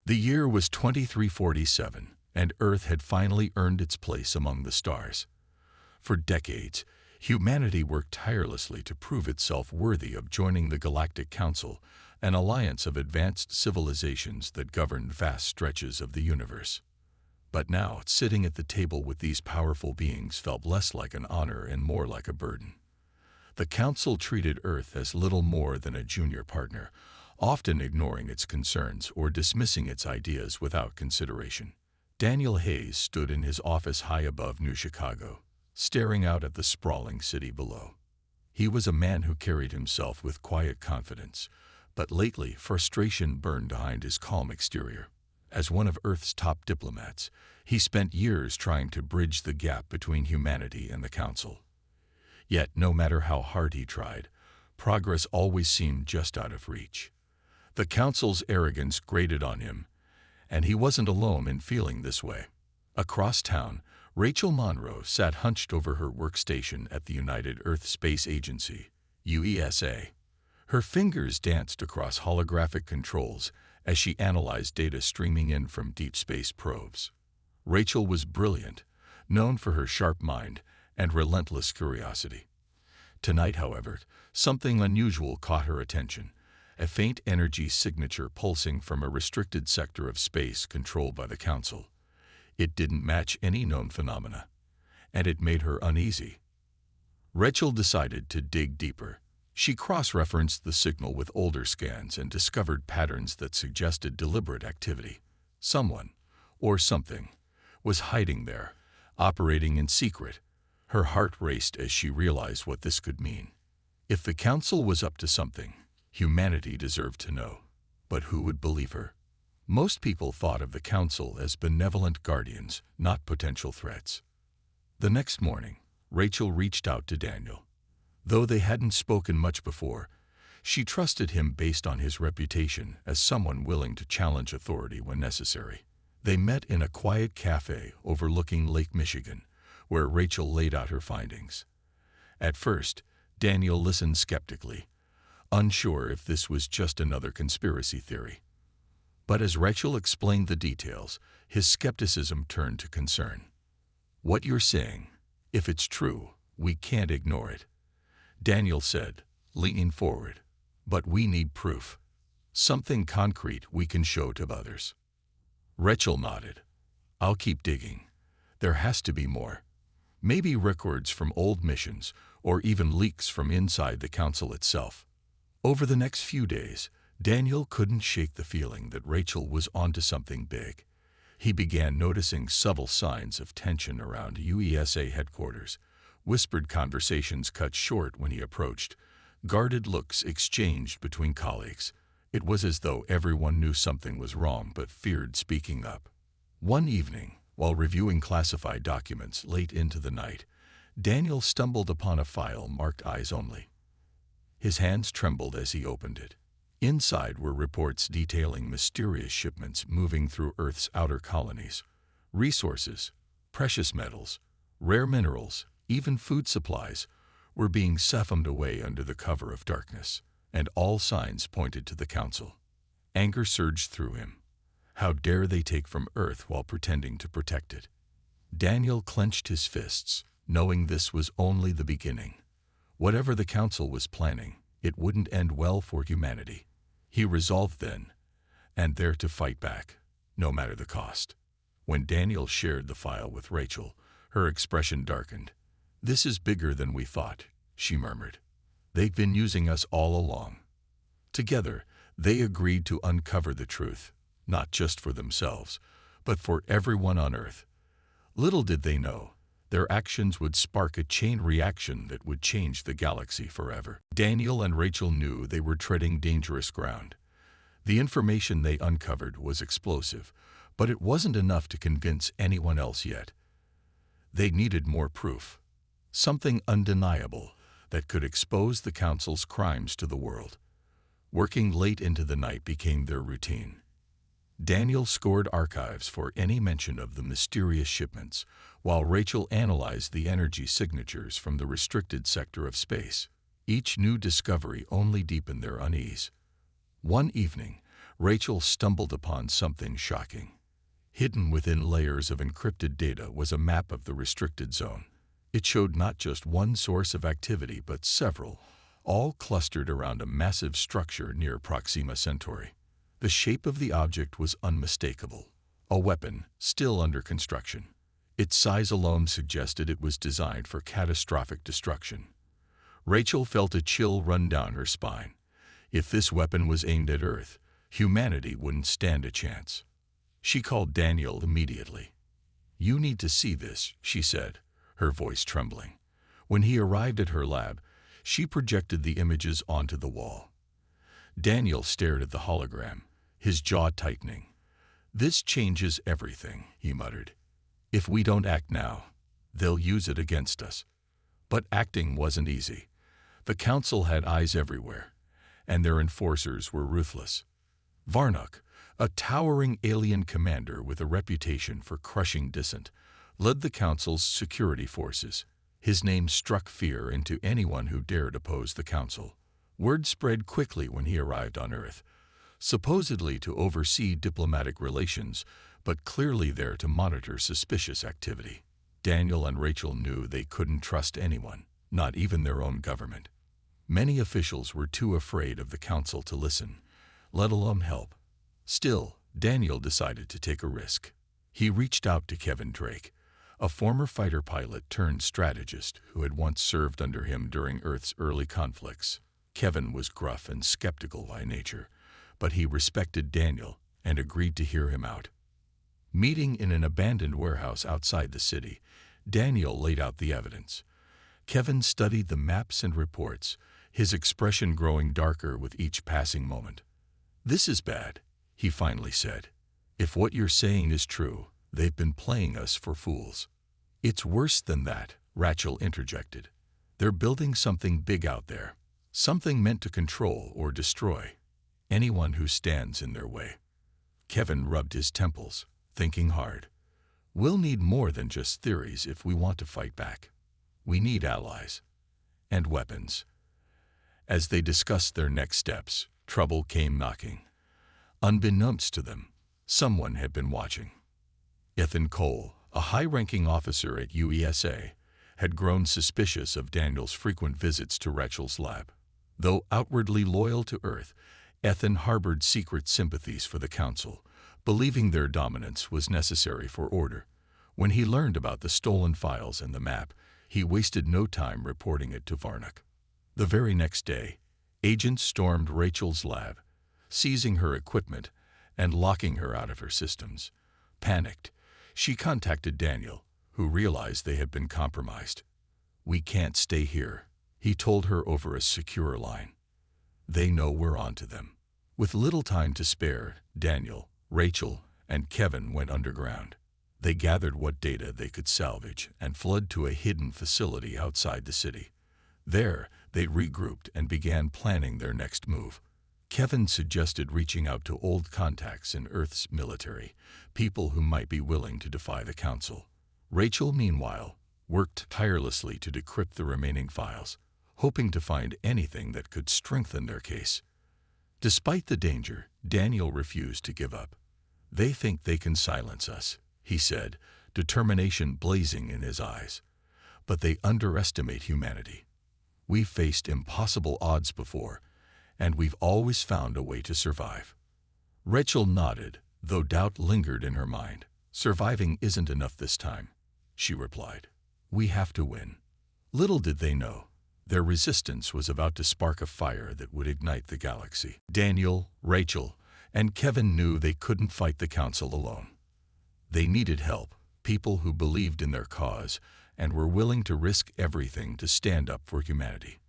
The year was 2347, and Earth had finally earned its place among the stars. For decades, humanity worked tirelessly to prove itself worthy of joining the Galactic Council, an alliance of advanced civilizations that governed vast stretches of the universe. But now, sitting at the table with these powerful beings felt less like an honor and more like a burden. The Council treated Earth as little more than a junior partner, often ignoring its concerns or dismissing its ideas without consideration. Daniel Hayes stood in his office high above New Chicago, staring out at the sprawling city below. He was a man who carried himself with quiet confidence, but lately frustration burned behind his calm exterior. As one of Earth's top diplomats, he spent years trying to bridge the gap between humanity and the Council. Yet, no matter how hard he tried, progress always seemed just out of reach. The Council's arrogance grated on him, and he wasn't alone in feeling this way. Across town, Rachel Monroe sat hunched over her workstation at the United Earth Space Agency, UESA. Her fingers danced across holographic controls as she analyzed data streaming in from deep space probes. Rachel was brilliant, known for her sharp mind and relentless curiosity. Tonight, however, something unusual caught her attention. A faint energy signature pulsing from a restricted sector of space controlled by the Council. It didn't match any known phenomena, and it made her uneasy. Rachel decided to dig deeper. She cross-referenced the signal with older scans and discovered patterns that suggested deliberate activity. Someone, or something, was hiding there, operating in secret. Her heart raced as she realized what this could mean. If the Council was up to something, humanity deserved to know. But who would believe her? Most people thought of the Council as benevolent guardians, not potential threats. The next morning, Rachel reached out to Daniel. Though they hadn't spoken much before, she trusted him based on his reputation as someone willing to challenge authority when necessary. They met in a quiet cafe overlooking Lake Michigan, where Rachel laid out her findings. At first, Daniel listened skeptically, unsure if this was just another conspiracy theory. But as Rachel explained the details, his skepticism turned to concern. "What you're saying, if it's true, we can't ignore it," Daniel said, leaning forward. "But we need proof. Something concrete we can show to others." Rachel nodded. "I'll keep digging. There has to be more. Maybe records from old missions, or even leaks from inside the Council itself." Over the next few days, Daniel couldn't shake the feeling that Rachel was onto something big. He began noticing subtle signs of tension around UESA headquarters. Whispered conversations cut short when he approached. Guarded looks exchanged between colleagues. It was as though everyone knew something was wrong but feared speaking up. One evening, while reviewing classified documents late into the night, Daniel stumbled upon a file marked Eyes Only. His hands trembled as he opened it. Inside were reports detailing mysterious shipments moving through Earth's outer colonies. Resources, precious metals, rare minerals, even food supplies, were being siphoned away under the cover of darkness, and all signs pointed to the Council. Anger surged through him. How dare they take from Earth while pretending to protect it? Daniel clenched his fists, knowing this was only the beginning. Whatever the Council was planning, it wouldn't end well for humanity. He resolved then and there to fight back, no matter the cost. When Daniel shared the file with Rachel, her expression darkened. "This is bigger than we thought," she murmured. "They've been using us all along." Together, they agreed to uncover the truth, not just for themselves, but for everyone on Earth. Little did they know, their actions would spark a chain reaction that would change the galaxy forever. Daniel and Rachel knew they were treading dangerous ground. The information they uncovered was explosive, but it wasn't enough to convince anyone else yet. They needed more proof, something undeniable that could expose the Council's crimes to the world. Working late into the night became their routine. Daniel scored archives for any mention of the mysterious shipments, while Rachel analyzed the energy signatures from the restricted sector of space. Each new discovery only deepened their unease. One evening, Rachel stumbled upon something shocking. Hidden within layers of encrypted data was a map of the restricted zone. It showed not just one source of activity, but several, all clustered around a massive structure near Proxima Centauri. The shape of the object was unmistakable, a weapon still under construction. Its size alone suggested it was designed for catastrophic destruction. Rachel felt a chill run down her spine. If this weapon was aimed at Earth, humanity wouldn't stand a chance. She called Daniel immediately. "You need to see this," she said, her voice trembling. When he arrived at her lab, she projected the images onto the wall. Daniel stared at the hologram, his jaw tightening. "This changes everything," he muttered. "If we don't act now, they'll use it against us." But acting wasn't easy. The Council had eyes everywhere, and their enforcers were ruthless. Varnock, a towering alien commander with a reputation for crushing dissent, led the Council's security forces. His name struck fear into anyone who dared oppose the Council. Word spread quickly when he arrived on Earth, supposedly to oversee diplomatic relations, but clearly there to monitor suspicious activity. Daniel and Rachel knew they couldn't trust anyone, not even their own government. Many officials were too afraid of the Council to listen, let alone help. Still, Daniel decided to take a risk. He reached out to Kevin Drake, a former fighter pilot turned strategist who had once served under him during Earth's early conflicts. Kevin was gruff and skeptical by nature, but he respected Daniel and agreed to hear him out. Meeting in an abandoned warehouse outside the city, Daniel laid out the evidence. Kevin studied the maps and reports, his expression growing darker with each passing moment. "This is bad," he finally said. "If what you're saying is true, they've been playing us for fools." "It's worse than that," Rachel interjected. "They're building something big out there, something meant to control or destroy anyone who stands in their way." Kevin rubbed his temples, thinking hard. "We'll need more than just theories if we want to fight back. We need allies and weapons." As they discussed their next steps, trouble came knocking. Unbeknownst to them, someone had been watching. Ethan Cole, a high-ranking officer at UESA, had grown suspicious of Daniel's frequent visits to Rachel's lab. Though outwardly loyal to Earth, Ethan harbored secret sympathies for the Council, believing their dominance was necessary for order. When he learned about the stolen files and the map, he wasted no time reporting it to Varnock. The very next day, agents stormed Rachel's lab, seizing her equipment and locking her out of her systems. Panicked, she contacted Daniel, who realized they had been compromised. "We can't stay here," he told her over a secure line. "They know we're onto them." With little time to spare, Daniel, Rachel, and Kevin went underground. They gathered what data they could salvage and fled to a hidden facility outside the city. There, they regrouped and began planning their next move. Kevin suggested reaching out to old contacts in Earth's military, people who might be willing to defy the Council. Rachel, meanwhile, worked tirelessly to decrypt the remaining files, hoping to find anything that could strengthen their case. Despite the danger, Daniel refused to give up. "They think they can silence us," he said, determination blazing in his eyes. "But they underestimate humanity. We've faced impossible odds before, and we've always found a way to survive." Rachel nodded, though doubt lingered in her mind. "Surviving isn't enough this time," she replied. "We have to win." Little did they know, their resistance was about to spark a fire that would ignite the galaxy. Daniel, Rachel, and Kevin knew they couldn't fight the Council alone. They needed help, people who believed in their cause and were willing to risk everything to stand up for humanity.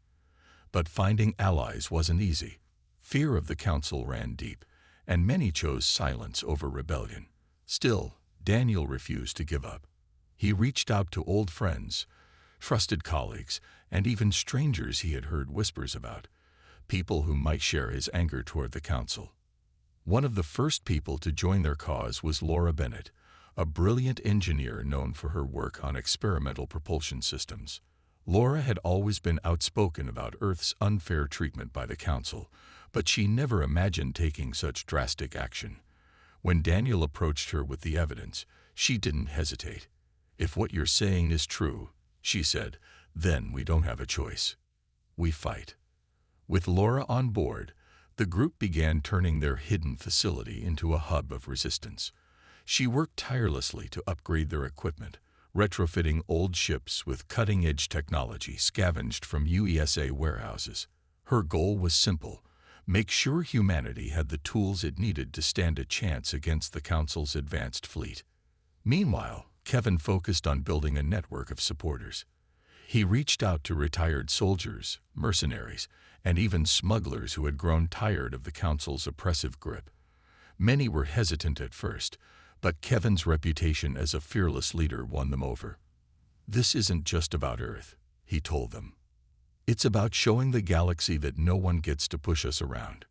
But finding allies wasn't easy. Fear of the Council ran deep, and many chose silence over rebellion. Still, Daniel refused to give up. He reached out to old friends, trusted colleagues, and even strangers he had heard whispers about, people who might share his anger toward the Council. One of the first people to join their cause was Laura Bennett, a brilliant engineer known for her work on experimental propulsion systems. Laura had always been outspoken about Earth's unfair treatment by the Council, But she never imagined taking such drastic action. When Daniel approached her with the evidence, she didn't hesitate. "If what you're saying is true," she said, "then we don't have a choice. We fight." With Laura on board, the group began turning their hidden facility into a hub of resistance. She worked tirelessly to upgrade their equipment, retrofitting old ships with cutting-edge technology scavenged from USA warehouses. Her goal was simple: make sure humanity had the tools it needed to stand a chance against the Council's advanced fleet. Meanwhile, Kevin focused on building a network of supporters. He reached out to retired soldiers, mercenaries, and even smugglers who had grown tired of the Council's oppressive grip. Many were hesitant at first, but Kevin's reputation as a fearless leader won them over. "This isn't just about Earth," he told them. "It's about showing the galaxy that no one gets to push us around."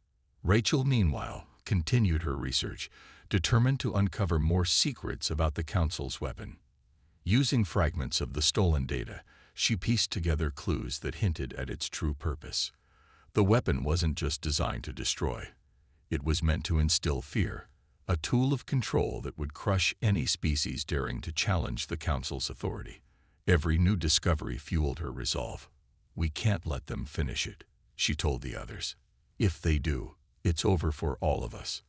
Rachel, meanwhile, continued her research, determined to uncover more secrets about the Council's weapon. Using fragments of the stolen data, she pieced together clues that hinted at its true purpose. The weapon wasn't just designed to destroy. It was meant to instill fear, a tool of control that would crush any species daring to challenge the Council's authority. Every new discovery fueled her resolve. "We can't let them finish it," she told the others. "If they do, it's over for all of us."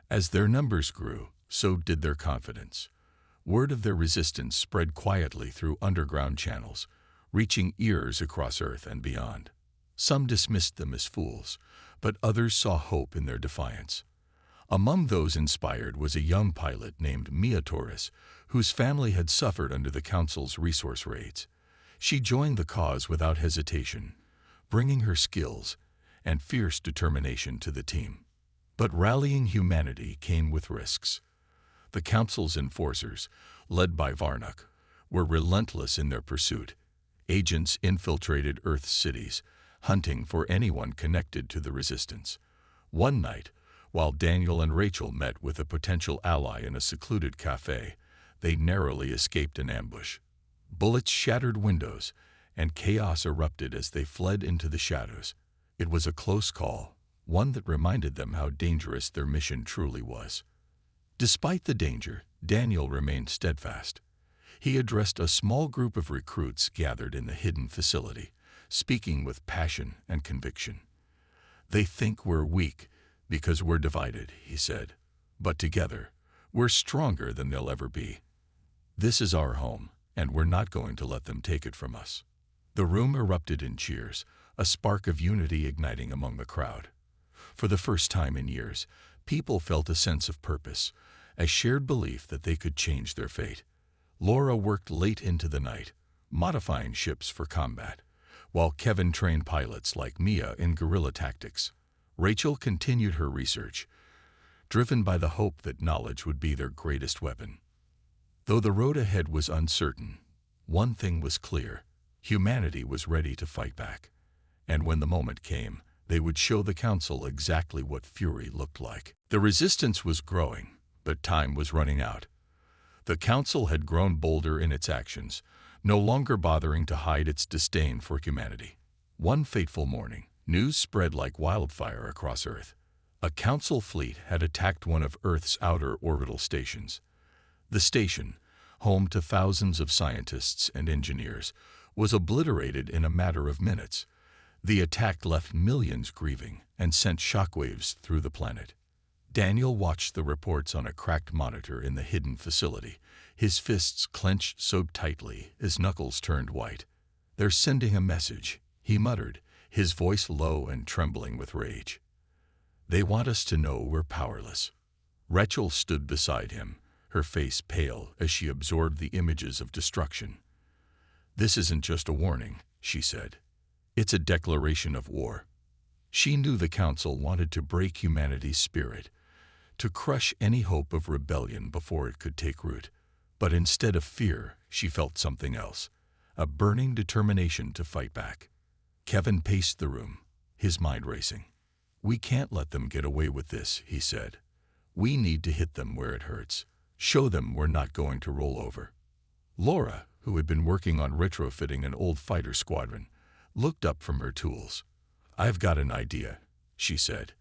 As their numbers grew, so did their confidence. Word of their resistance spread quietly through underground channels, reaching ears across Earth and beyond. Some dismissed them as fools, but others saw hope in their defiance. Among those inspired was a young pilot named Mia Torres, whose family had suffered under the Council's resource raids. She joined the cause without hesitation, bringing her skills and fierce determination to the team. But rallying humanity came with risks. The Council's enforcers, led by Varnuk, were relentless in their pursuit. Agents infiltrated Earth's cities, hunting for anyone connected to the resistance. One night, while Daniel and Rachel met with a potential ally in a secluded cafe, they narrowly escaped an ambush. Bullets shattered windows, and chaos erupted as they fled into the shadows. It was a close call, one that reminded them how dangerous their mission truly was. Despite the danger, Daniel remained steadfast. He addressed a small group of recruits gathered in the hidden facility, speaking with passion and conviction. "They think we're weak because we're divided," he said. "But together, we're stronger than they'll ever be. This is our home, and we're not going to let them take it from us." The room erupted in cheers, a spark of unity igniting among the crowd. For the first time in years, people felt a sense of purpose, a shared belief that they could change their fate. Laura worked late into the night, modifying ships for combat, while Kevin trained pilots like Mia in guerrilla tactics. Rachel continued her research, driven by the hope that knowledge would be their greatest weapon. Though the road ahead was uncertain, one thing was clear: humanity was ready to fight back. And when the moment came, they would show the Council exactly what fury looked like. The resistance was growing, but time was running out. The Council had grown bolder in its actions, no longer bothering to hide its disdain for humanity. One fateful morning, news spread like wildfire across Earth. A Council fleet had attacked one of Earth's outer orbital stations. The station, home to thousands of scientists and engineers, was obliterated in a matter of minutes. The attack left millions grieving and sent shockwaves through the planet. Daniel watched the reports on a cracked monitor in the hidden facility, his fists clenched so tightly his knuckles turned white. "They're sending a message," he muttered, his voice low and trembling with rage. "They want us to know we're powerless." Rachel stood beside him, her face pale as she absorbed the images of destruction. "This isn't just a warning," she said. "It's a declaration of war." She knew the Council wanted to break humanity's spirit, to crush any hope of rebellion before it could take root. But instead of fear, she felt something else, a burning determination to fight back. Kevin paced the room, his mind racing. "We can't let them get away with this," he said. "We need to hit them where it hurts, show them we're not going to roll over." Laura, who had been working on retrofitting an old fighter squadron, looked up from her tools. "I've got an idea," she said.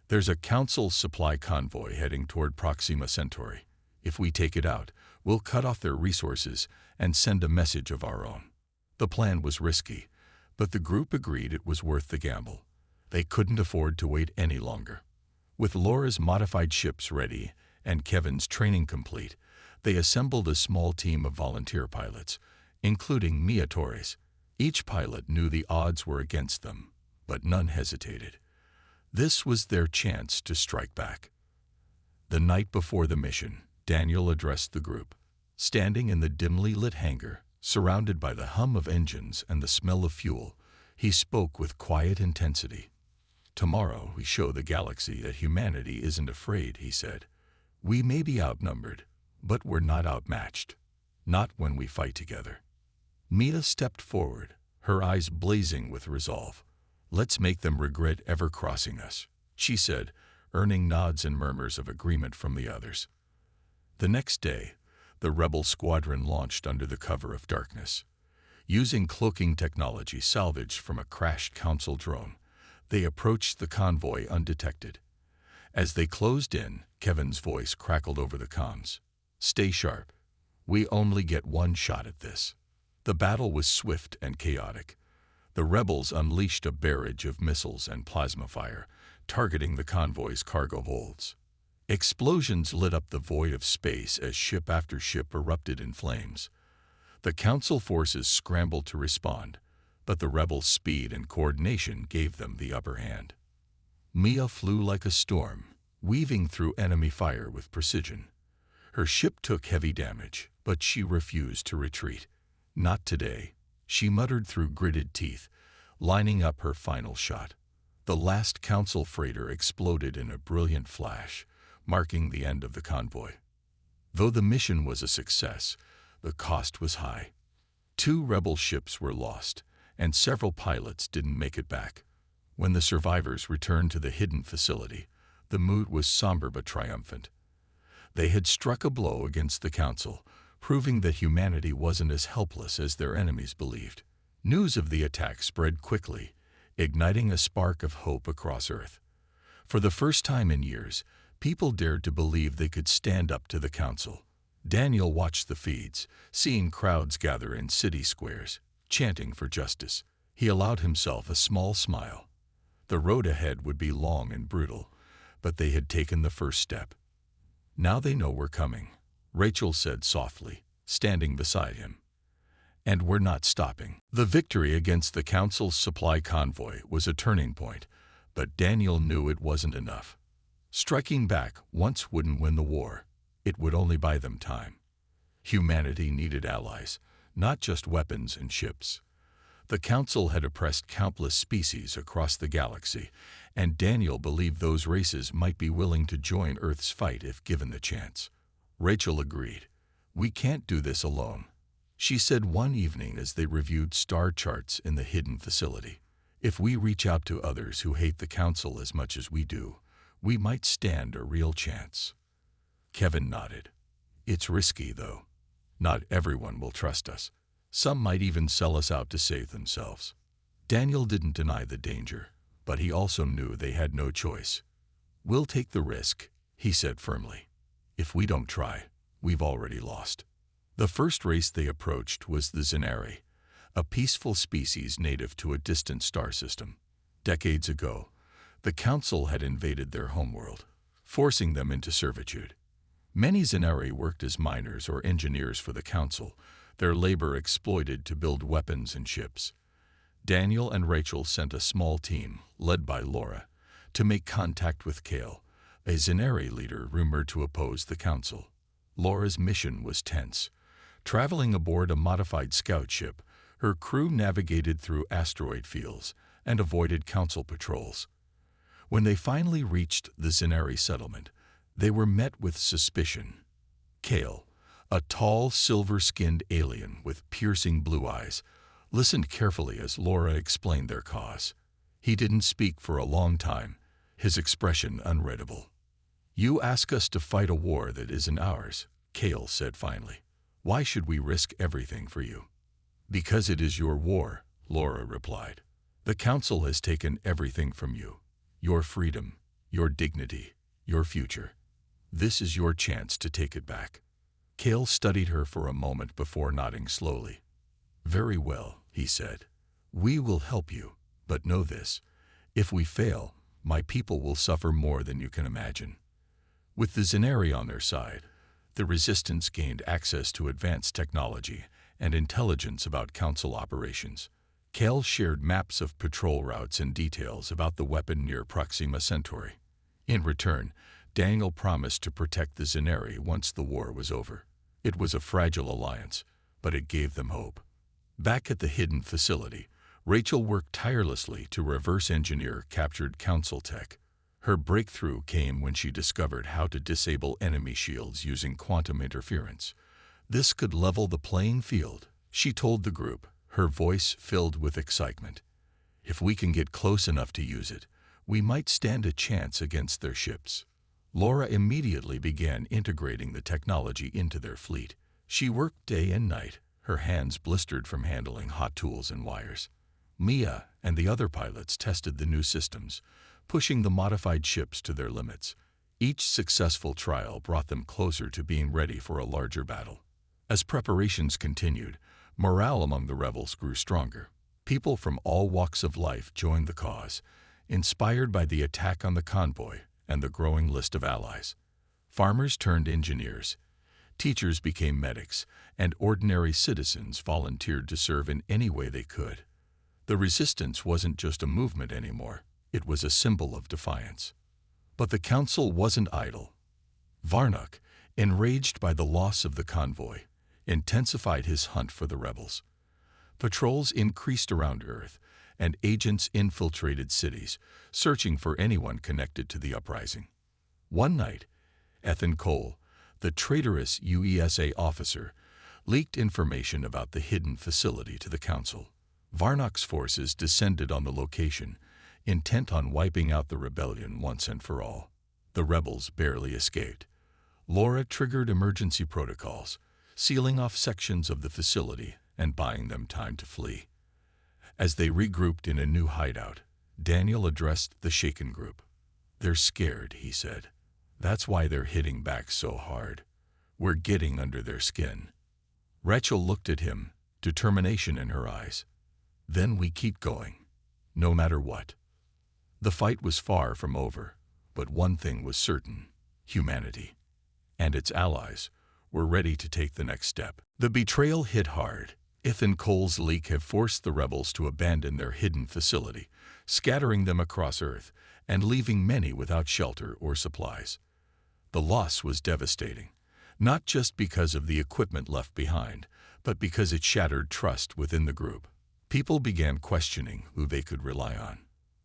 "There's a Council supply convoy heading toward Proxima Centauri. If we take it out, we'll cut off their resources and send a message of our own." The plan was risky, but the group agreed it was worth the gamble. They couldn't afford to wait any longer. With Laura's modified ships ready and Kevin's training complete, they assembled a small team of volunteer pilots, including Mia Torres. Each pilot knew the odds were against them, but none hesitated. This was their chance to strike back. The night before the mission, Daniel addressed the group. Standing in the dimly lit hangar, surrounded by the hum of engines and the smell of fuel, he spoke with quiet intensity. "Tomorrow we show the galaxy that humanity isn't afraid," he said. "We may be outnumbered, but we're not outmatched. Not when we fight together." Mia stepped forward, her eyes blazing with resolve. "Let's make them regret ever crossing us," she said, earning nods and murmurs of agreement from the others. The next day, the rebel squadron launched under the cover of darkness. Using cloaking technology salvaged from a crashed Council drone, they approached the convoy undetected. As they closed in, Kevin's voice crackled over the comms. "Stay sharp. We only get one shot at this." The battle was swift and chaotic. The rebels unleashed a barrage of missiles and plasma fire, targeting the convoy's cargo holds. Explosions lit up the void of space as ship after ship erupted in flames. The Council forces scrambled to respond, but the rebels' speed and coordination gave them the upper hand. Mia flew like a storm, weaving through enemy fire with precision. Her ship took heavy damage, but she refused to retreat. "Not today," she muttered through gritted teeth, lining up her final shot. The last Council freighter exploded in a brilliant flash, marking the end of the convoy. Though the mission was a success, the cost was high. 2 rebel ships were lost, and several pilots didn't make it back. When the survivors returned to the hidden facility, the mood was somber but triumphant. They had struck a blow against the Council, proving that humanity wasn't as helpless as their enemies believed. News of the attack spread quickly, igniting a spark of hope across Earth. For the first time in years, people dared to believe they could stand up to the Council. Daniel watched the feeds, seeing crowds gather in city squares, chanting for justice. He allowed himself a small smile. The road ahead would be long and brutal, but they had taken the first step. "Now they know we're coming," Rachel said softly, standing beside him. "And we're not stopping." The victory against the Council's supply convoy was a turning point, but Daniel knew it wasn't enough. Striking back once wouldn't win the war. It would only buy them time. Humanity needed allies, not just weapons and ships. The Council had oppressed countless species across the galaxy, and Daniel believed those races might be willing to join Earth's fight if given the chance. Rachel agreed. "We can't do this alone," she said one evening as they reviewed star charts in the hidden facility. "If we reach out to others who hate the Council as much as we do, we might stand a real chance." Kevin nodded. "It's risky, though. Not everyone will trust us. Some might even sell us out to save themselves." Daniel didn't deny the danger, but he also knew they had no choice. "We'll take the risk," he said firmly. "If we don't try, we've already lost." The first race they approached was the Xyneris, a peaceful species native to a distant star system. Decades ago, the Council had invaded their homeworld, forcing them into servitude. Many Xyneris worked as miners or engineers for the Council, their labor exploited to build weapons and ships. Daniel and Rachel sent a small team, led by Laura, to make contact with Kale, a Xyneris leader rumored to oppose the Council. Laura's mission was tense. Traveling aboard a modified scout ship, her crew navigated through asteroid fields and avoided Council patrols. When they finally reached the Xyneris settlement, they were met with suspicion. Kale, a tall, silver-skinned alien with piercing blue eyes, listened carefully as Laura explained their cause. He didn't speak for a long time, his expression unreadable. "You ask us to fight a war that isn't ours," Kale said finally. "Why should we risk everything for you?" "Because it is your war," Laura replied. "The Council has taken everything from you. Your freedom, your dignity, your future. This is your chance to take it back. Kale studied her for a moment before nodding slowly. Very well, he said. We will help you, but know this. If we fail, my people will suffer more than you can imagine. With the Xyneris on their side, the resistance gained access to advanced technology and intelligence about Council operations. Kale shared maps of patrol routes and details about the weapon near Proxima Centauri. In return, Daniel promised to protect the Xyneris once the war was over. It was a fragile alliance, but it gave them hope. Back at the hidden facility, Rachel worked tirelessly to reverse engineer captured Council tech. Her breakthrough came when she discovered how to disable enemy shields using quantum interference. This could level the playing field, she told the group, her voice filled with excitement. If we can get close enough to use it, we might stand a chance against their ships. Laura immediately began integrating the technology into their fleet. She worked day and night, her hands blistered from handling hot tools and wires. Mia and the other pilots tested the new systems, pushing the modified ships to their limits. Each successful trial brought them closer to being ready for a larger battle. As preparations continued, morale among the rebels grew stronger. People from all walks of life joined the cause, inspired by the attack on the convoy and the growing list of allies. Farmers turned engineers, teachers became medics, and ordinary citizens volunteered to serve in any way they could. The resistance wasn't just a movement anymore, it was a symbol of defiance. But the Council wasn't idle. Varnock, enraged by the loss of the convoy, intensified his hunt for the rebels. Patrols increased around Earth, and agents infiltrated cities, searching for anyone connected to the uprising. One night, Ethan Cole, the traitorous UESA officer, leaked information about the hidden facility to the Council. Varnock's forces descended on the location, intent on wiping out the rebellion once and for all. The rebels barely escaped. Laura triggered emergency protocols, sealing off sections of the facility and buying them time to flee. As they regrouped in a new hideout, Daniel addressed the shaken group. They're scared, he said. That's why they're hitting back so hard. We're getting under their skin. Rachel looked at him, determination in her eyes. Then we keep going, no matter what. The fight was far from over, but one thing was certain: humanity and its allies were ready to take the next step. The betrayal hit hard. Ethan Cole's leak had forced the rebels to abandon their hidden facility, scattering them across Earth and leaving many without shelter or supplies. The loss was devastating, not just because of the equipment left behind, but because it shattered trust within the group. People began questioning who they could rely on.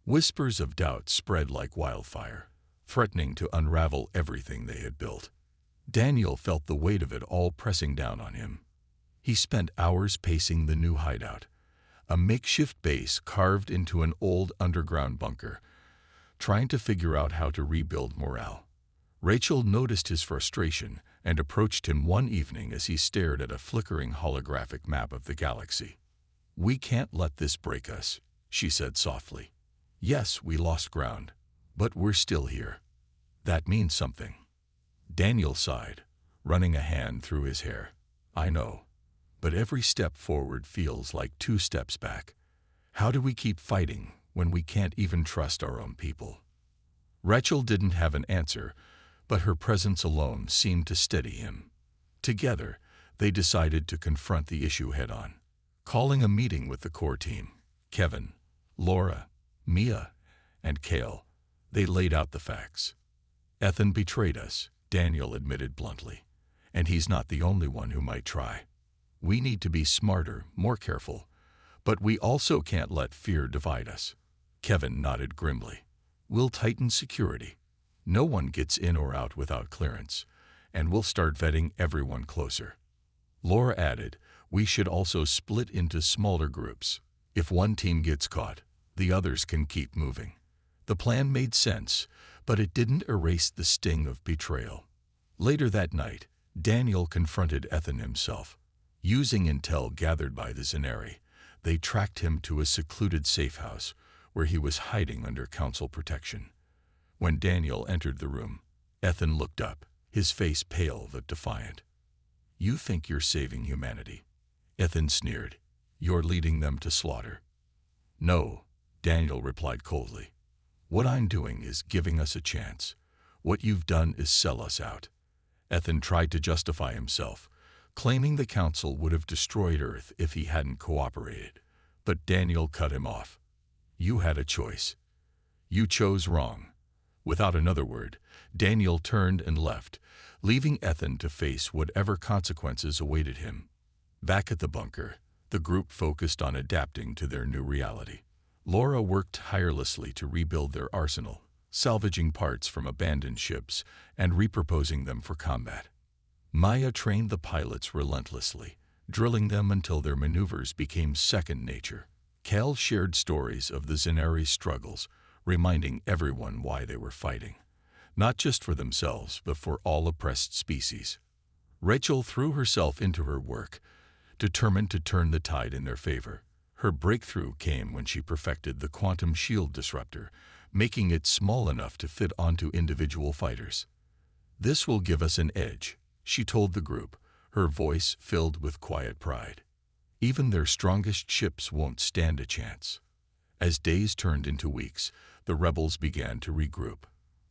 Whispers of doubt spread like wildfire, threatening to unravel everything they had built. Daniel felt the weight of it all pressing down on him. He spent hours pacing the new hideout, a makeshift base carved into an old underground bunker, trying to figure out how to rebuild morale. Rachel noticed his frustration and approached him one evening as he stared at a flickering holographic map of the galaxy. "We can't let this break us," she said softly. "Yes, we lost ground, but we're still here. That means something." Daniel sighed, running a hand through his hair. "I know, but every step forward feels like 2 steps back. How do we keep fighting when we can't even trust our own people?" Rachel didn't have an answer, but her presence alone seemed to steady him. Together, they decided to confront the issue head-on. Calling a meeting with the core team, Kevin, Laura, Mia, and Kale, they laid out the facts. "Ethan betrayed us," Daniel admitted bluntly, "and he's not the only one who might try. We need to be smarter, more careful, but we also can't let fear divide us." Kevin nodded grimly. "We'll tighten security. No one gets in or out without clearance, and we'll start vetting everyone closer." Laura added, "We should also split into smaller groups. If one team gets caught, the others can keep moving." The plan made sense, but it didn't erase the sting of betrayal. Later that night, Daniel confronted Ethan himself. Using intel gathered by the Xyneris, they tracked him to a secluded safe house where he was hiding under council protection. When Daniel entered the room, Ethan looked up, his face pale but defiant. "You think you're saving humanity?" Ethan sneered. "You're leading them to slaughter." "No," Daniel replied coldly. "What I'm doing is giving us a chance. What you've done is sell us out." Ethan tried to justify himself, claiming the council would have destroyed Earth if he hadn't cooperated. But Daniel cut him off. "You had a choice. You chose wrong." Without another word, Daniel turned and left, leaving Ethan to face whatever consequences awaited him. Back at the bunker, the group focused on adapting to their new reality. Laura worked tirelessly to rebuild their arsenal, salvaging parts from abandoned ships and repurposing them for combat. Maya trained the pilots relentlessly, drilling them until their maneuvers became second nature. Cal shared stories of the Xyneris struggles, reminding everyone why they were fighting, not just for themselves, but for all oppressed species. Rachel threw herself into her work, determined to turn the tide in their favor. Her breakthrough came when she perfected the quantum shield disruptor, making it small enough to fit onto individual fighters. "This will give us an edge," she told the group, her voice filled with quiet pride. "Even their strongest ships won't stand a chance." As days turned into weeks, the rebels began to regroup.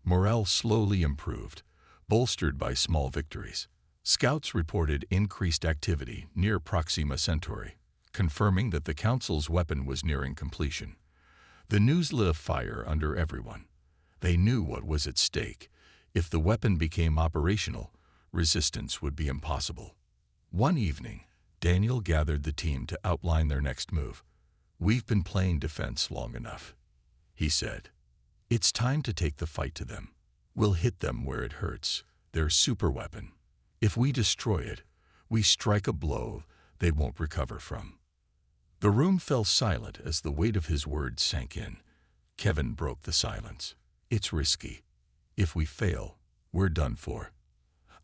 Morale slowly improved, bolstered by small victories. Scouts reported increased activity near Proxima Centauri, confirming that the Council's weapon was nearing completion. The news lit a fire under everyone. They knew what was at stake. If the weapon became operational, resistance would be impossible. One evening, Daniel gathered the team to outline their next move. "We've been playing defense long enough," he said. "It's time to take the fight to them. We'll hit them where it hurts, their superweapon. If we destroy it, we strike a blow they won't recover from." The room fell silent as the weight of his words sank in. Kevin broke the silence. "It's risky. If we fail, we're done for."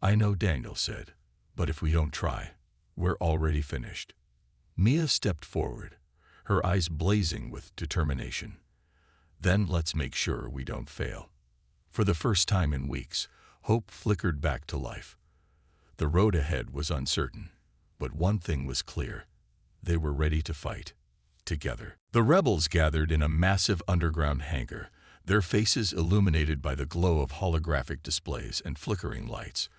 "I know," Daniel said, "but if we don't try, we're already finished." Mia stepped forward, her eyes blazing with determination. "Then let's make sure we don't fail." For the first time in weeks, hope flickered back to life. The road ahead was uncertain, but one thing was clear. They were ready to fight, together. The rebels gathered in a massive underground hangar, their faces illuminated by the glow of holographic displays and flickering lights.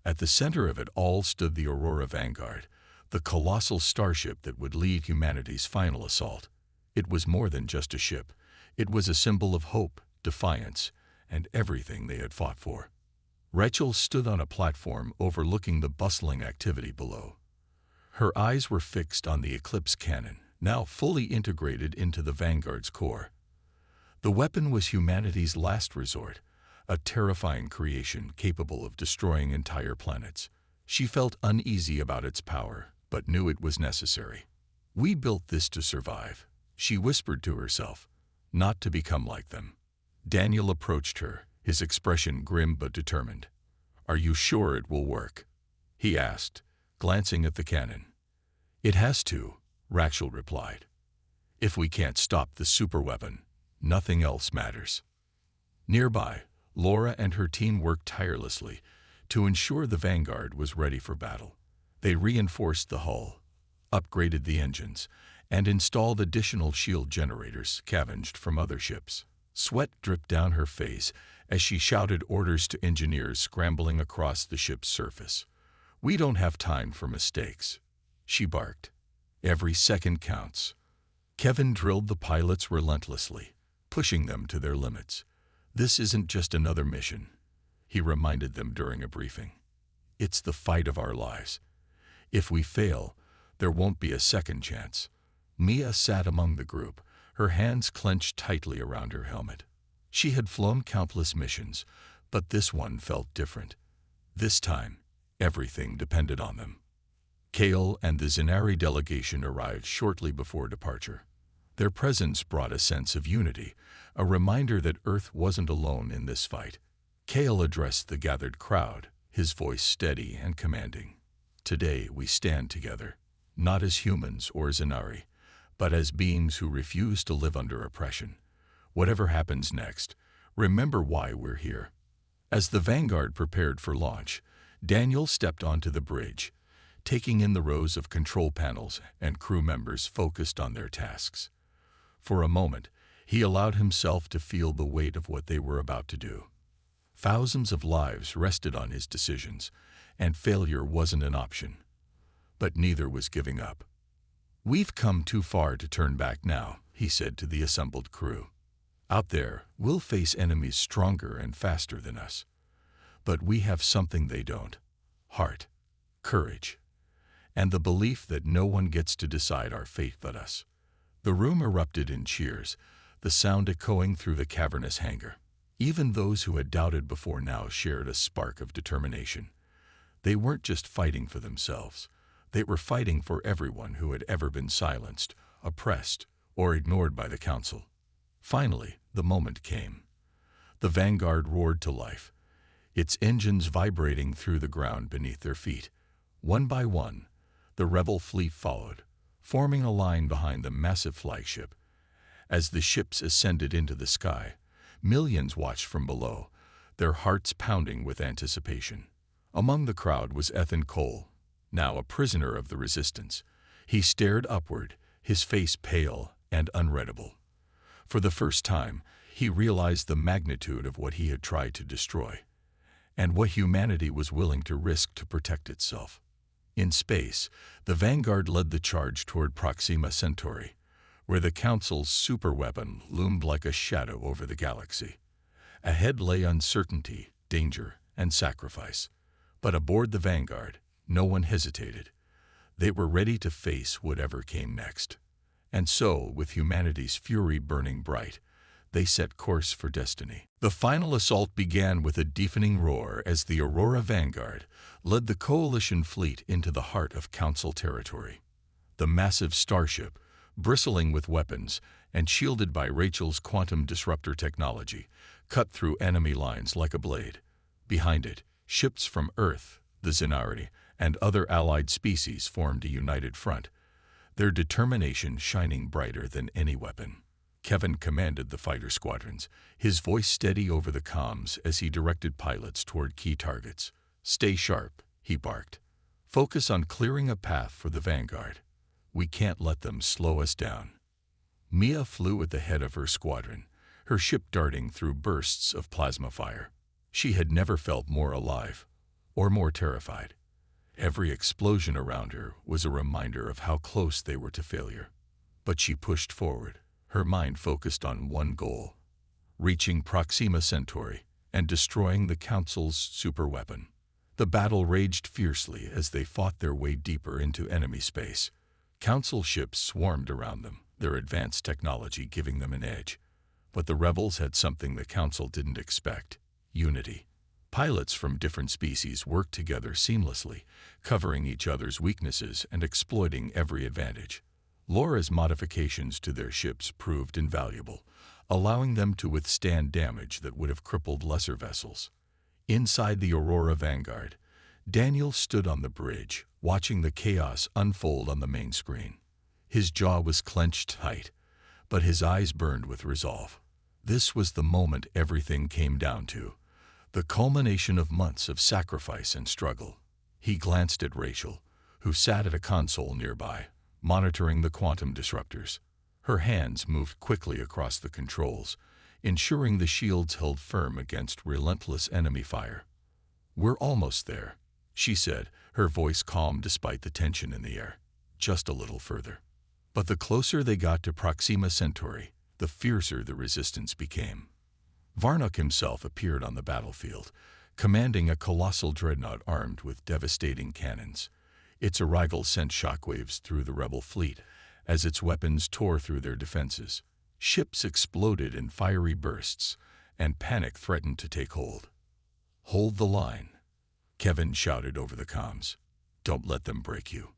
At the center of it all stood the Aurora Vanguard, the colossal starship that would lead humanity's final assault. It was more than just a ship. It was a symbol of hope, defiance, and everything they had fought for. Rachel stood on a platform overlooking the bustling activity below. Her eyes were fixed on the Eclipse cannon, now fully integrated into the Vanguard's core. The weapon was humanity's last resort, a terrifying creation capable of destroying entire planets. She felt uneasy about its power, but knew it was necessary. "We built this to survive," she whispered to herself, "not to become like them." Daniel approached her, his expression grim but determined. "Are you sure it will work?" he asked, glancing at the cannon. "It has to," Rachel replied. "If we can't stop the superweapon, nothing else matters." Nearby, Laura and her team worked tirelessly to ensure the Vanguard was ready for battle. They reinforced the hull, upgraded the engines, and installed additional shield generators scavenged from other ships. Sweat dripped down her face as she shouted orders to engineers scrambling across the ship's surface. "We don't have time for mistakes," she barked. "Every second counts." Kevin drilled the pilots relentlessly, pushing them to their limits. "This isn't just another mission," he reminded them during a briefing. "It's the fight of our lives. If we fail, there won't be a second chance." Mia sat among the group, her hands clenched tightly around her helmet. She had flown countless missions, but this one felt different. This time, everything depended on them. Kale and the Xyneris delegation arrived shortly before departure. Their presence brought a sense of unity, a reminder that Earth wasn't alone in this fight. Kale addressed the gathered crowd, his voice steady and commanding. "Today we stand together, not as humans or Xyneris, but as beings who refuse to live under oppression. Whatever happens next, remember why we're here." As the Vanguard prepared for launch, Daniel stepped onto the bridge, taking in the rows of control panels and crew members focused on their tasks. For a moment, he allowed himself to feel the weight of what they were about to do. Thousands of lives rested on his decisions, and failure wasn't an option. But neither was giving up. "We've come too far to turn back now," he said to the assembled crew. "Out there, we'll face enemies stronger and faster than us. But we have something they don't: heart, courage, and the belief that no one gets to decide our fate but us." The room erupted in cheers, the sound echoing through the cavernous hangar. Even those who had doubted before now shared a spark of determination. They weren't just fighting for themselves. They were fighting for everyone who had ever been silenced, oppressed, or ignored by the Council. Finally, the moment came. The Vanguard roared to life, its engines vibrating through the ground beneath their feet. One by one, the rebel fleet followed, forming a line behind the massive flagship. As the ships ascended into the sky, millions watched from below, their hearts pounding with anticipation. Among the crowd was Ethan Cole, now a prisoner of the Resistance. He stared upward, his face pale and unreadable. For the first time, he realized the magnitude of what he had tried to destroy, and what humanity was willing to risk to protect itself. In space, the Vanguard led the charge toward Proxima Centauri, where the Council's superweapon loomed like a shadow over the galaxy. Ahead lay uncertainty, danger, and sacrifice. But aboard the Vanguard, no one hesitated. They were ready to face whatever came next. And so, with humanity's fury burning bright, they set course for destiny. The final assault began with a deafening roar as the Aurora Vanguard led the Coalition fleet into the heart of Council territory. The massive starship, bristling with weapons and shielded by Rachel's quantum disruptor technology, cut through enemy lines like a blade. Behind it, ships from Earth, the Xyneris, and other allied species formed a united front, their determination shining brighter than any weapon. Kevin commanded the fighter squadrons, his voice steady over the comms as he directed pilots toward key targets. "Stay sharp," he barked. "Focus on clearing a path for the Vanguard. We can't let them slow us down." Mia flew at the head of her squadron, her ship darting through bursts of plasma fire. She had never felt more alive, or more terrified. Every explosion around her was a reminder of how close they were to failure. But she pushed forward, her mind focused on one goal: reaching Proxima Centauri and destroying the Council's superweapon. The battle raged fiercely as they fought their way deeper into enemy space. Council ships swarmed around them, their advanced technology giving them an edge. But the rebels had something the Council didn't expect: unity. Pilots from different species worked together seamlessly, covering each other's weaknesses and exploiting every advantage. Laura's modifications to their ships proved invaluable, allowing them to withstand damage that would have crippled lesser vessels. Inside the Aurora Vanguard, Daniel stood on the bridge, watching the chaos unfold on the main screen. His jaw was clenched tight, but his eyes burned with resolve. This was the moment everything came down to, the culmination of months of sacrifice and struggle. He glanced at Rachel, who sat at a console nearby, monitoring the quantum disruptors. Her hands moved quickly across the controls, ensuring the shields held firm against relentless enemy fire. "We're almost there," she said, her voice calm despite the tension in the air. "Just a little further." But the closer they got to Proxima Centauri, the fiercer the resistance became. Varnock himself appeared on the battlefield, commanding a colossal dreadnought armed with devastating cannons. Its arrival sent shockwaves through the rebel fleet as its weapons tore through their defenses. Ships exploded in fiery bursts, and panic threatened to take hold. "Hold the line," Kevin shouted over the comms. "Don't let them break you."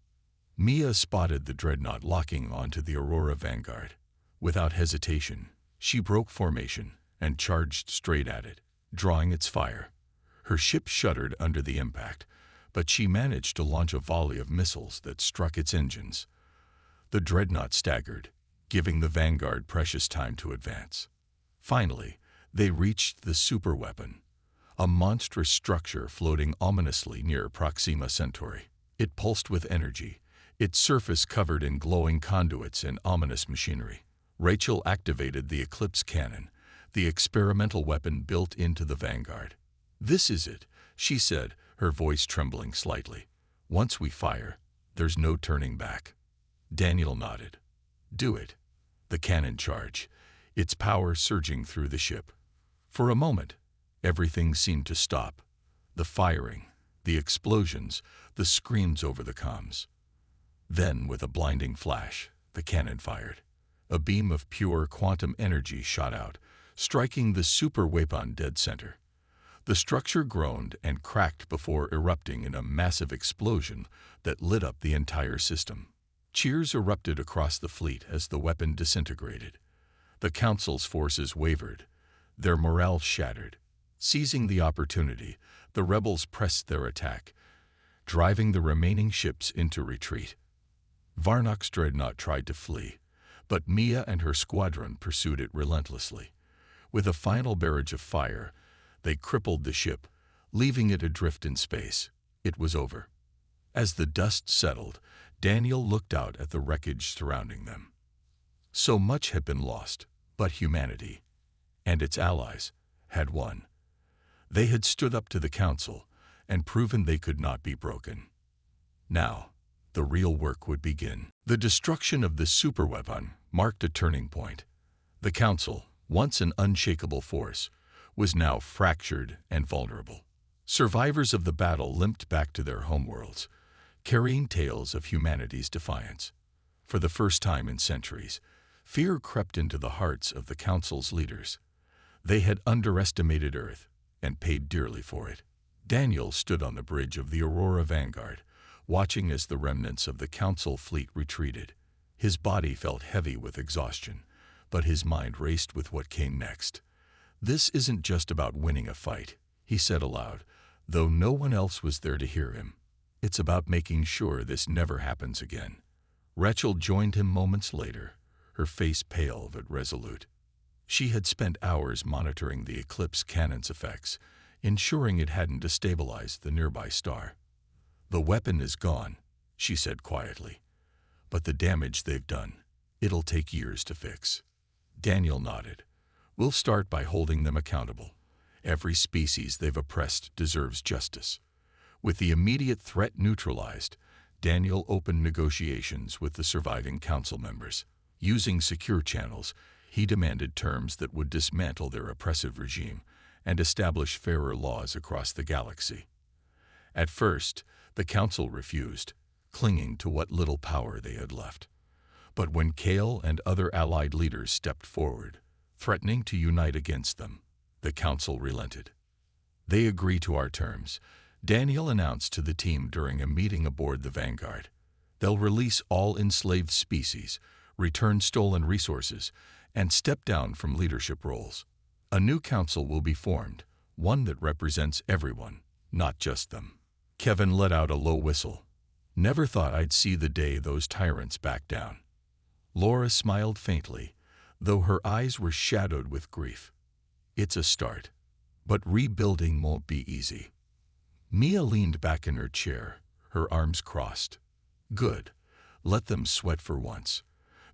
Mia spotted the dreadnought locking onto the Aurora Vanguard. Without hesitation, she broke formation and charged straight at it, drawing its fire. Her ship shuddered under the impact, but she managed to launch a volley of missiles that struck its engines. The dreadnought staggered, giving the Vanguard precious time to advance. Finally, they reached the superweapon, a monstrous structure floating ominously near Proxima Centauri. It pulsed with energy, its surface covered in glowing conduits and ominous machinery. Rachel activated the Eclipse cannon, the experimental weapon built into the Vanguard. "This is it," she said, her voice trembling slightly. "Once we fire, there's no turning back." Daniel nodded. "Do it." The cannon charged, its power surging through the ship. For a moment, everything seemed to stop. The firing, the explosions, the screams over the comms. Then, with a blinding flash, the cannon fired. A beam of pure quantum energy shot out, striking the superweapon dead center. The structure groaned and cracked before erupting in a massive explosion that lit up the entire system. Cheers erupted across the fleet as the weapon disintegrated. The Council's forces wavered, their morale shattered. Seizing the opportunity, the rebels pressed their attack, driving the remaining ships into retreat. Varnok's dreadnought tried to flee, but Mia and her squadron pursued it relentlessly. With a final barrage of fire, they crippled the ship, leaving it adrift in space. It was over. As the dust settled, Daniel looked out at the wreckage surrounding them. So much had been lost, but humanity, and its allies, had won. They had stood up to the Council and proven they could not be broken. Now, the real work would begin. The destruction of the superweapon marked a turning point. The Council, once an unshakable force, was now fractured and vulnerable. Survivors of the battle limped back to their homeworlds, carrying tales of humanity's defiance. For the first time in centuries, fear crept into the hearts of the Council's leaders. They had underestimated Earth and paid dearly for it. Daniel stood on the bridge of the Aurora Vanguard, watching as the remnants of the Council fleet retreated. His body felt heavy with exhaustion, but his mind raced with what came next. "This isn't just about winning a fight," he said aloud, though no one else was there to hear him. "It's about making sure this never happens again." Rachel joined him moments later, her face pale but resolute. She had spent hours monitoring the Eclipse cannon's effects, ensuring it hadn't destabilized the nearby star. "The weapon is gone," she said quietly. "But the damage they've done, it'll take years to fix." Daniel nodded. "We'll start by holding them accountable. Every species they've oppressed deserves justice." With the immediate threat neutralized, Daniel opened negotiations with the surviving Council members. Using secure channels, he demanded terms that would dismantle their oppressive regime and establish fairer laws across the galaxy. At first, the Council refused, clinging to what little power they had left. But when Kale and other allied leaders stepped forward, threatening to unite against them, the Council relented. "They agree to our terms," Daniel announced to the team during a meeting aboard the Vanguard. "They'll release all enslaved species, return stolen resources, and step down from leadership roles. A new council will be formed, one that represents everyone, not just them." Kevin let out a low whistle. "Never thought I'd see the day those tyrants back down." Laura smiled faintly, though her eyes were shadowed with grief. "It's a start, but rebuilding won't be easy." Mia leaned back in her chair, her arms crossed. "Good. Let them sweat for once.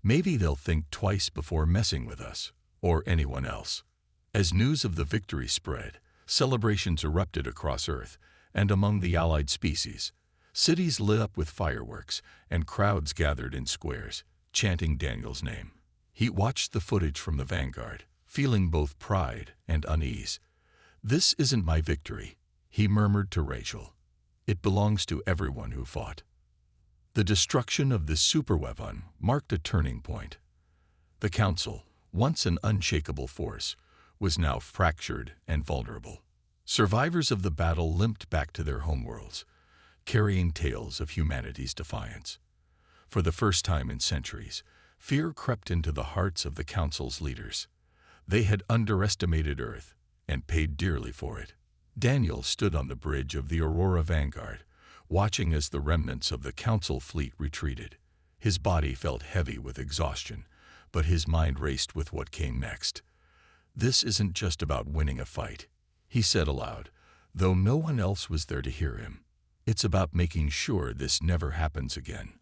Maybe they'll think twice before messing with us, or anyone else." As news of the victory spread, celebrations erupted across Earth and among the allied species. Cities lit up with fireworks, and crowds gathered in squares, chanting Daniel's name. He watched the footage from the Vanguard, feeling both pride and unease. "This isn't my victory," he murmured to Rachel. "It belongs to everyone who fought." The destruction of the superweapon marked a turning point. The Council, once an unshakable force, was now fractured and vulnerable. Survivors of the battle limped back to their homeworlds, carrying tales of humanity's defiance. For the first time in centuries, fear crept into the hearts of the Council's leaders. They had underestimated Earth and paid dearly for it. Daniel stood on the bridge of the Aurora Vanguard, watching as the remnants of the Council fleet retreated. His body felt heavy with exhaustion, but his mind raced with what came next. "This isn't just about winning a fight," he said aloud, though no one else was there to hear him. "It's about making sure this never happens again."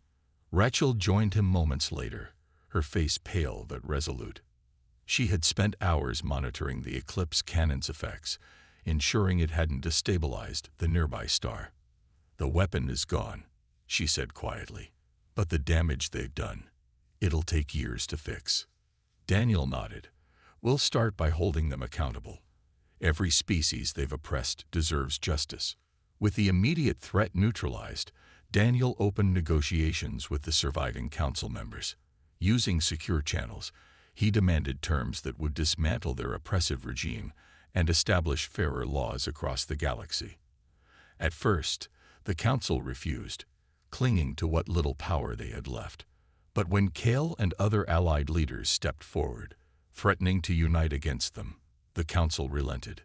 Rachel joined him moments later, her face pale but resolute. She had spent hours monitoring the eclipse cannon's effects, ensuring it hadn't destabilized the nearby star. "The weapon is gone," she said quietly, "but the damage they've done, it'll take years to fix." Daniel nodded. "We'll start by holding them accountable. Every species they've oppressed deserves justice." With the immediate threat neutralized, Daniel opened negotiations with the surviving council members. Using secure channels, he demanded terms that would dismantle their oppressive regime and establish fairer laws across the galaxy. At first, the council refused, clinging to what little power they had left. But when Kale and other allied leaders stepped forward, threatening to unite against them, the council relented.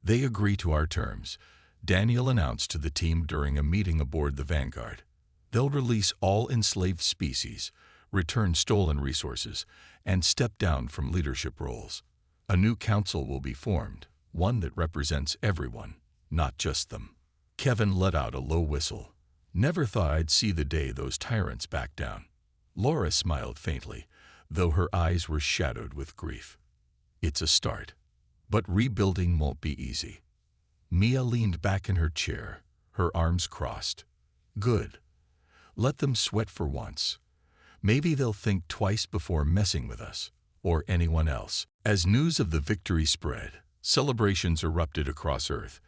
"They agree to our terms," Daniel announced to the team during a meeting aboard the Vanguard. "They'll release all enslaved species, return stolen resources, and step down from leadership roles. A new council will be formed, one that represents everyone, not just them." Kevin let out a low whistle. "Never thought I'd see the day those tyrants back down." Laura smiled faintly, though her eyes were shadowed with grief. "It's a start, but rebuilding won't be easy." Mia leaned back in her chair, her arms crossed. "Good. Let them sweat for once. Maybe they'll think twice before messing with us, or anyone else." As news of the victory spread, celebrations erupted across Earth,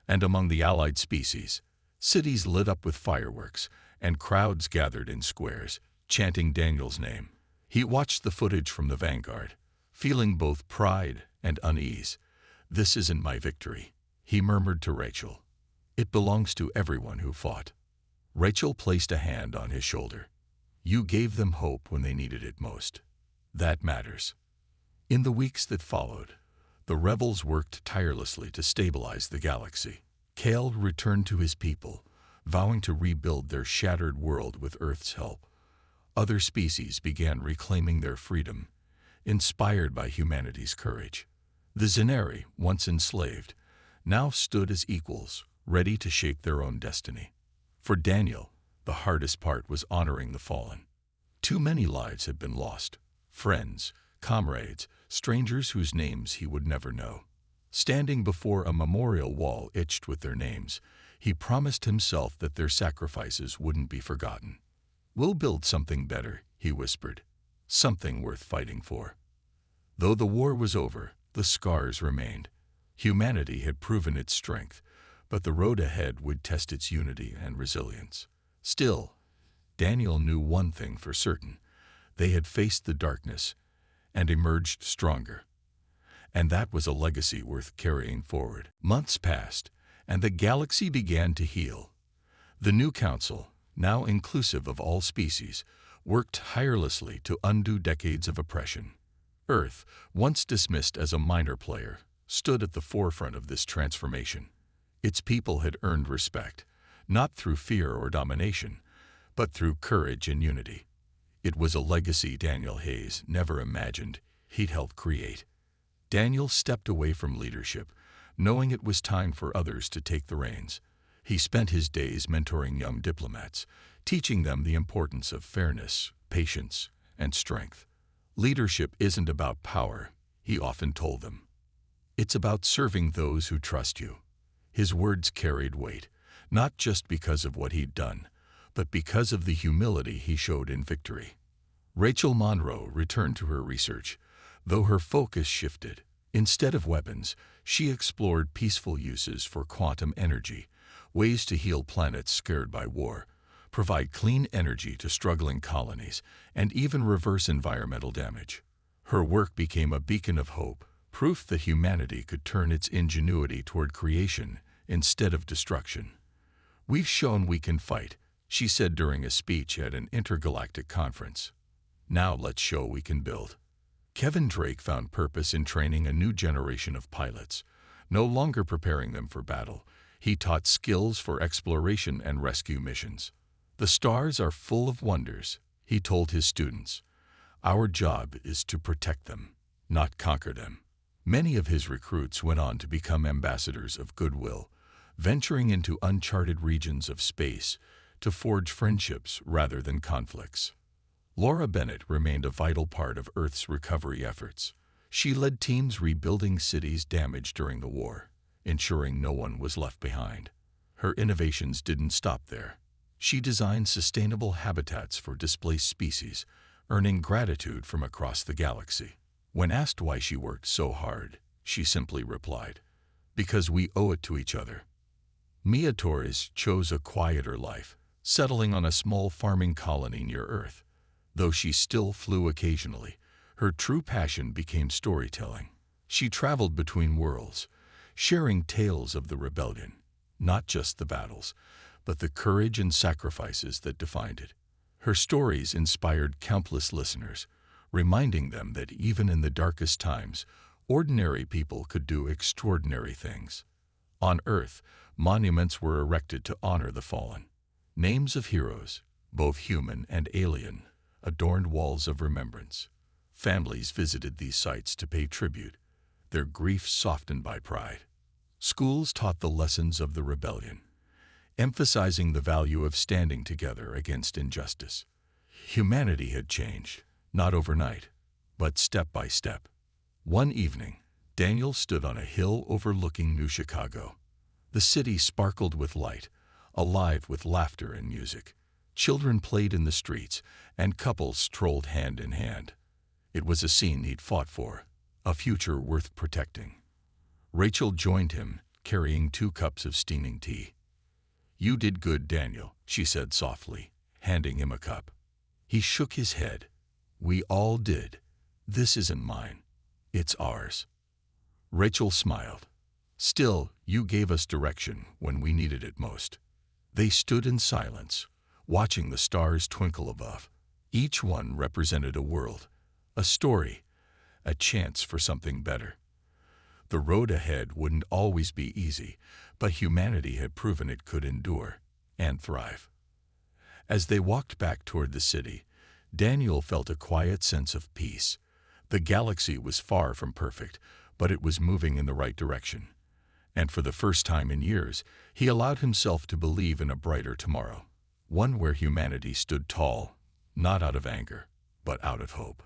and among the allied species, cities lit up with fireworks, and crowds gathered in squares, chanting Daniel's name. He watched the footage from the Vanguard, feeling both pride and unease. "This isn't my victory," he murmured to Rachel. "It belongs to everyone who fought." Rachel placed a hand on his shoulder. "You gave them hope when they needed it most. That matters." In the weeks that followed, the rebels worked tirelessly to stabilize the galaxy. Kale returned to his people, vowing to rebuild their shattered world with Earth's help. Other species began reclaiming their freedom, inspired by humanity's courage. The Xyneris, once enslaved, now stood as equals, ready to shape their own destiny. For Daniel, the hardest part was honoring the fallen. Too many lives had been lost: friends, comrades, strangers whose names he would never know. Standing before a memorial wall etched with their names, he promised himself that their sacrifices wouldn't be forgotten. "We'll build something better," he whispered, "something worth fighting for." Though the war was over, the scars remained. Humanity had proven its strength, but the road ahead would test its unity and resilience. Still, Daniel knew one thing for certain: they had faced the darkness and emerged stronger. And that was a legacy worth carrying forward. Months passed, and the galaxy began to heal. The new council, now inclusive of all species, worked tirelessly to undo decades of oppression. Earth, once dismissed as a minor player, stood at the forefront of this transformation. Its people had earned respect, not through fear or domination, but through courage and unity. It was a legacy Daniel Hayes never imagined he'd helped create. Daniel stepped away from leadership, knowing it was time for others to take the reins. He spent his days mentoring young diplomats, teaching them the importance of fairness, patience, and strength. "Leadership isn't about power," he often told them. "It's about serving those who trust you." His words carried weight, not just because of what he'd done, but because of the humility he showed in victory. Rachel Monroe returned to her research, though her focus shifted. Instead of weapons, she explored peaceful uses for quantum energy, ways to heal planets scared by war, provide clean energy to struggling colonies, and even reverse environmental damage. Her work became a beacon of hope, proof that humanity could turn its ingenuity toward creation instead of destruction. "We've shown we can fight," she said during a speech at an intergalactic conference. "Now let's show we can build." Kevin Drake found purpose in training a new generation of pilots, no longer preparing them for battle. He taught skills for exploration and rescue missions. "The stars are full of wonders," he told his students. "Our job is to protect them, not conquer them." Many of his recruits went on to become ambassadors of goodwill, venturing into uncharted regions of space to forge friendships rather than conflicts. Laura Bennett remained a vital part of Earth's recovery efforts. She led teams rebuilding cities damaged during the war, ensuring no one was left behind. Her innovations didn't stop there. She designed sustainable habitats for displaced species, earning gratitude from across the galaxy. When asked why she worked so hard, she simply replied, "Because we owe it to each other." Mia Torres chose a quieter life, settling on a small farming colony near Earth. Though she still flew occasionally, her true passion became storytelling. She traveled between worlds, sharing tales of the rebellion, not just the battles, but the courage and sacrifices that defined it. Her stories inspired countless listeners, reminding them that even in the darkest times, ordinary people could do extraordinary things. On Earth, monuments were erected to honor the fallen. Names of heroes, both human and alien, adorned walls of remembrance. Families visited these sites to pay tribute, their grief softened by pride. Schools taught the lessons of the rebellion, emphasizing the value of standing together against injustice. Humanity had changed, not overnight, but step by step. One evening, Daniel stood on a hill overlooking New Chicago. The city sparkled with light, alive with laughter and music. Children played in the streets, and couples strolled hand in hand. It was a scene he'd fought for, a future worth protecting. Rachel joined him, carrying 2 cups of steaming tea. "You did good, Daniel," she said softly, handing him a cup. He shook his head. "We all did. This isn't mine. It's ours." Rachel smiled. "Still, you gave us direction when we needed it most." They stood in silence, watching the stars twinkle above. Each one represented a world, a story, a chance for something better. The road ahead wouldn't always be easy, but humanity had proven it could endure and thrive. As they walked back toward the city, Daniel felt a quiet sense of peace. The galaxy was far from perfect, but it was moving in the right direction. And for the first time in years, he allowed himself to believe in a brighter tomorrow, one where humanity stood tall, not out of anger, but out of hope.